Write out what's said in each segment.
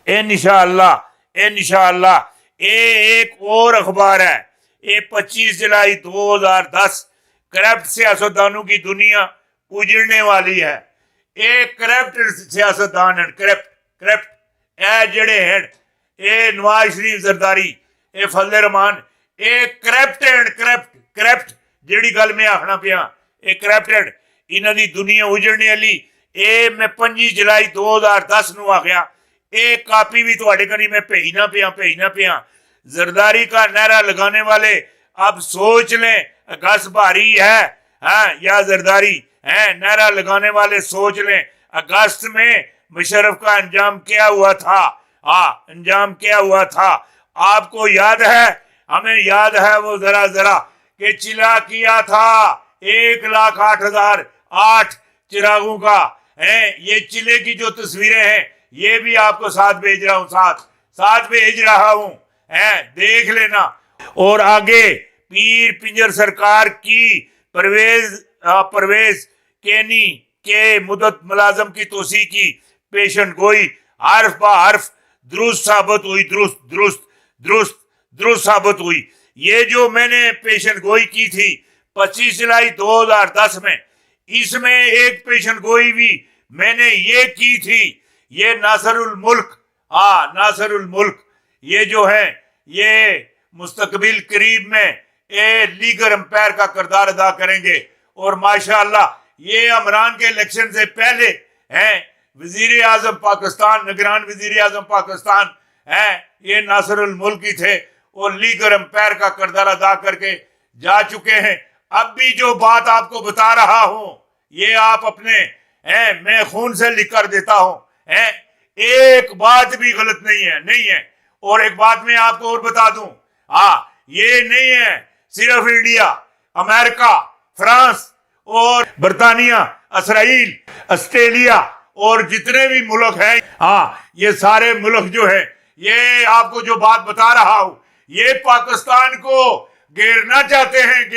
इंशाअल्लाह ये एक और अखबार है, ये 25 जुलाई 2010 करप्ट सियासतदानों की दुनिया उजड़ने वाली है। ये करप्ट सियासतदान है, करप्ट ए जड़े हैं, ये नवाज शरीफ जरदारी, ये फजल रहमान, ये करप्ट एंड करप्ट जिहड़ी गल मैं आखना पिया, ये करप्ट एंड इन्हां दी दुनिया उजड़ने वाली। ये मैं 25 जुलाई 2010 नूं आखिया, ये कापी भी तुहाडे कनी मैं भेजना पिया। जरदारी का नारा लगाने वाले अब सोच लें, अगस्त भारी है, हाँ, या जरदारी है, नारा लगाने वाले सोच लें अगस्त में मुशर्रफ का अंजाम क्या हुआ था। अंजाम क्या हुआ था आपको याद है, हमें याद है वो जरा कि चिल्ला किया था 1,08,008 चिरागों का है। ये चिल्ले की जो तस्वीरें हैं ये भी आपको साथ भेज रहा हूं, साथ भेज रहा हूं, है, देख लेना। और आगे पीर पिंजर सरकार की परवेज केनी के मुदत मुलाजम की तोसी की पेशन गोई हर्फ बा हर्फ दुरुस्त साबित हुई, दुरुस्त साबित हुई। ये जो मैंने पेशन गोई की थी 25 जुलाई 2010 में, इसमें एक पेशन गोई भी मैंने ये की थी, ये नासरुल मुल्क ये जो है ये मुस्तकबिल करीब में ये लीगल अंपायर का किरदार अदा करेंगे। और माशाअल्लाह ये इमरान के इलेक्शन से पहले हैं वजीर आजम पाकिस्तान, निगरान वजीर आजम पाकिस्तान है, ये नासरुल मुल्क ही थे और लीगल अंपायर का किरदार अदा करके जा चुके हैं। अब भी जो बात आपको बता रहा हूं ये आप अपने हैं, मैं खून से लिख कर देता हूं, है, एक बात भी गलत नहीं है। और एक बात मैं आपको और बता दूं, ये नहीं है सिर्फ इंडिया, अमेरिका, फ्रांस और बरतानिया, इसराइल, ऑस्ट्रेलिया और जितने भी मुल्क हैं, ये सारे मुल्क जो है, ये आपको जो बात बता रहा हूं, ये पाकिस्तान को घेरना चाहते हैं,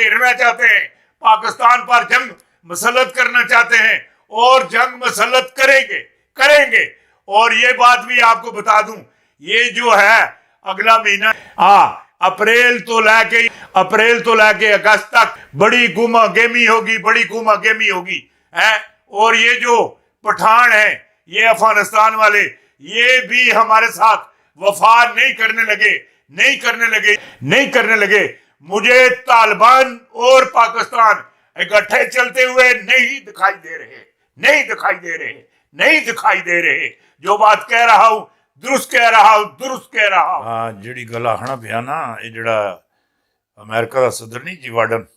पाकिस्तान पर जंग मसलत करना चाहते हैं और जंग मसलत करेंगे। और ये बात भी आपको बता दूं, ये जो है अगला महीना अप्रैल तो लेके अगस्त तक बड़ी गुमागेमी होगी है। और ये जो पठान है, ये अफगानिस्तान वाले, ये भी हमारे साथ वफा नहीं करने लगे। मुझे तालिबान और पाकिस्तान इकट्ठे चलते हुए नहीं दिखाई दे रहे। जो बात कह रहा हूं दुरुस्त कह रहा हूं। हाँ, जिहड़ी गल आखना पिया ना, ये जिहड़ा अमेरिका का सदर नहीं जी वार्डन,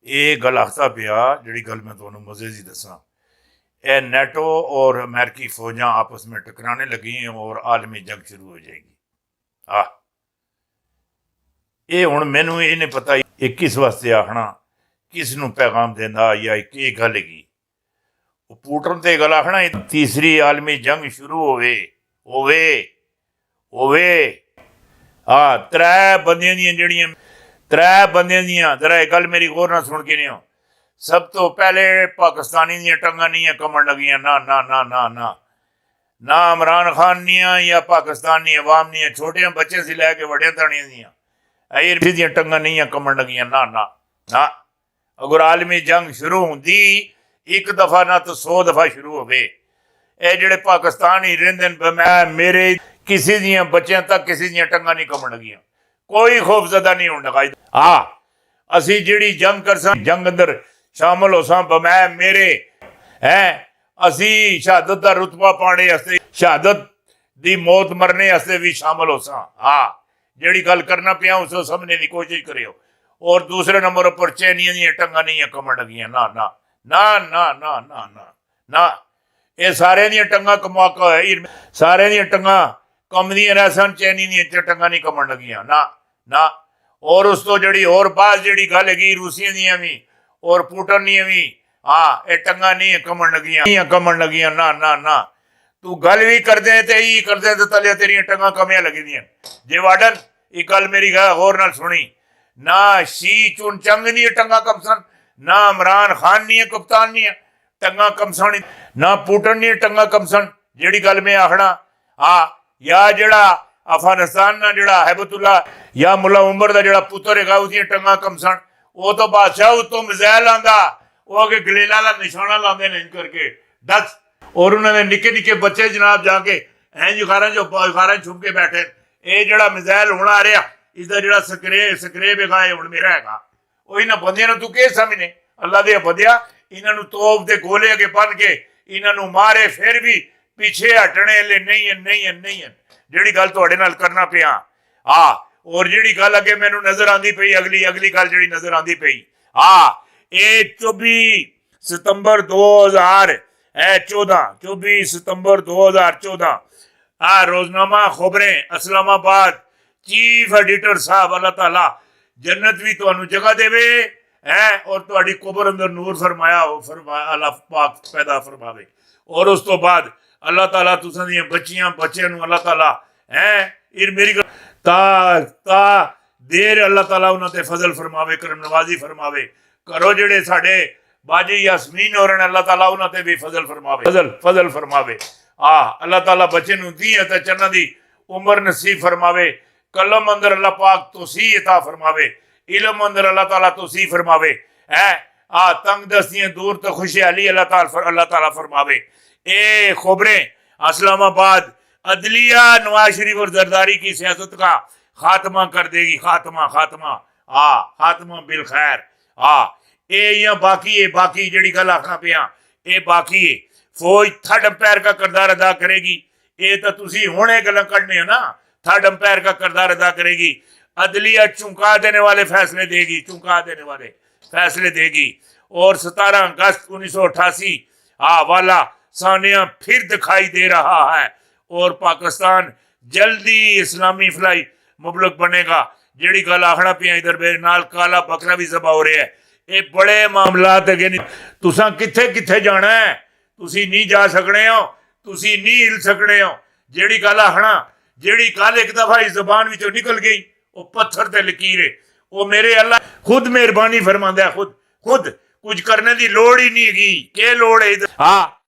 ये गल आखता पिया, जिहड़ी गल मैं तुहानूं मजे दी दसां, ए नेटो और अमेरिकी फौजां आपस में टकराने लगी हैं और आलमी जंग शुरू हो जाएगी। ये हुण मैनूं ये नहीं पता ये किस वास्ते आखना, किस नूं पैगाम देंदा या की गल हैगी। पुटन ते गल आखना तीसरी आलमी जंग शुरू होवे। त्रै बंदियां दियां जरा गल मेरी गौर नाल सुन के नहीं हो। सब तो पहले पाकिस्तानी दियां टंगा नहीं कमन लगियां, ना इमरान खान दियां या पाकिस्तानी अवाम दियां, छोटे बच्चे से लैके वड्डियां धड़ियां दियां टंगा नहीं कमन लगियां, ना। अगर आलमी जंग शुरू होंदी एक दफा ना तो 100 दफा शुरू हो गए। ये जेडे पाकिस्तान ही रहिंदे मेरे किसी दियां बच्चियां तक किसी दियां टंगा नहीं कमन लगियां, कोई खौफजदा नहीं होने लगा। असी जिहड़ी जंग करसां, जंग अंदर शामिल होसां, मेरे हैं, असी शहादत का रुतबा पाने वास्ते, शहादत दी मौत मरने वास्ते भी शामिल होसां। जिहड़ी गल करना पिया उसको समझने की कोशिश करियो। और दूसरे नंबर पर चैनियां दियां टंगा नहीं कमन लगियां, ना। ये सारे दियां टंगा कमाका है, सारे दियां टंगा कमदियां रह सन, चैनी दियां टंगा नहीं कमन लगियां, ना। और उस तो जिहड़ी और बात जिहड़ी गल हैगी रूसियां दियां भी और पुटन दियां भी, ये टंगा नहीं कमन लगियां, ना। तू गल भी करदे ते ही करदे ते तले तेरियां टंगा कमियां लगी दियां। जे वाडन एक गल मेरी गौर नाल सुनी, ना शी चुन चंग दियां टंगा कमसन, ना इमरान खान दियां कप्तान दियां टंगा कमसन, ना पुटन दियां टंगा कमसन। जिहड़ी गल मैं आखना, हाँ या जड़ा अफगानिस्तान ना जड़ा हैबतुल्ला या मुला उमर का जड़ा पुत्र है उसकी टंगा कमसन वो तो बादशाह उतो मिसाइल आंदा वो अगे गलेला का निशाना लाते हैं करके दस और उन्होंने निके निके बच्चे जनाब जाके इंज खारा छुप के बैठे ये जड़ा मिसाइल होना आ रहा इसका जड़ा स्क्रेप है हुण मेरा है वही ना बंदियां तू के समझने अल्लाह दे बंदिया इन्हों तोप के गोले अगे बन के इन्हों मारे फिर भी पीछे हटने ले नहीं है नहीं है नहीं है जी गल तुहाडे नाल करना पिया हाँ और जी गल अगे मैनू नजर आती पई अगली गल जी नजर आती पई हाँ ये 24 सितंबर 2014 24 सितंबर 2014 हाँ रोजनामा खबरें इस्लामाबाद चीफ एडिटर साहब अल्लाह ताला जन्नत भी तुहानू जगह देवे है और तुहाडी कब्र अंदर नूर फरमाया हो अल्लाह पाक पैदा फरमावे और उस तो बाद अल्लाह ताला तुसां दी बच्चियां बच्चों नू अल्लाह ताला है इर मेरी ता देर अल्लाह ताला उन्हां ते फजल फरमावे करम नवाजी फरमावे करो जेड़े साडे बाजी यासमीन और अल्लाह ताला उन्हां ते भी फजल फरमावे हाँ अल्लाह ताला बच्चे नू दी ते चन्ना दी उम्र नसीब फरमावे कलम अंदर अल्लाह पाक तोसी अता फरमावे इलम अंदर अल्लाह ताला तोसी फरमावे है हाँ तंग दस्तियां दूर तो खुशहाली अल्लाह ताला फरमावे ए खबरें इस्लामाबाद अदलिया नवाज शरीफ और जरदारी की सियासत का खात्मा कर देगी खात्मा बिल खैर हाँ ये बाकी जड़ी गल आखना पिया ये बाकी है फौज थर्ड अंपायर का किरदार अदा करेगी ये तो तुसी हुणे गल्लां कढने हो ना थर्ड अंपायर का किरदार अदा करेगी अदलिया चौंका देने वाले फैसले देगी और 17 अगस्त 1988 वाला सानिया फिर दिखाई दे रहा है और पाकिस्तान जल्दी इस्लामी फलाई मुबलक बनेगा जेड़ी गल आखना पिया इधर मेरे नाल काला बकरा भी जबा हो रहा है ये बड़े मामलात अगे तुसा किथे किथे जाना है तुसी नहीं जा सकने हो तुसी नहीं हिल सकने हो जेड़ी गल आखना जेड़ी गल एक दफा इस जबान विचों निकल गई वो पत्थर ते लकीर है वो मेरे अल्लाह खुद मेहरबानी फरमांदा है खुद कुछ करने की लोड़ ही नहीं है के लोड़ है हाँ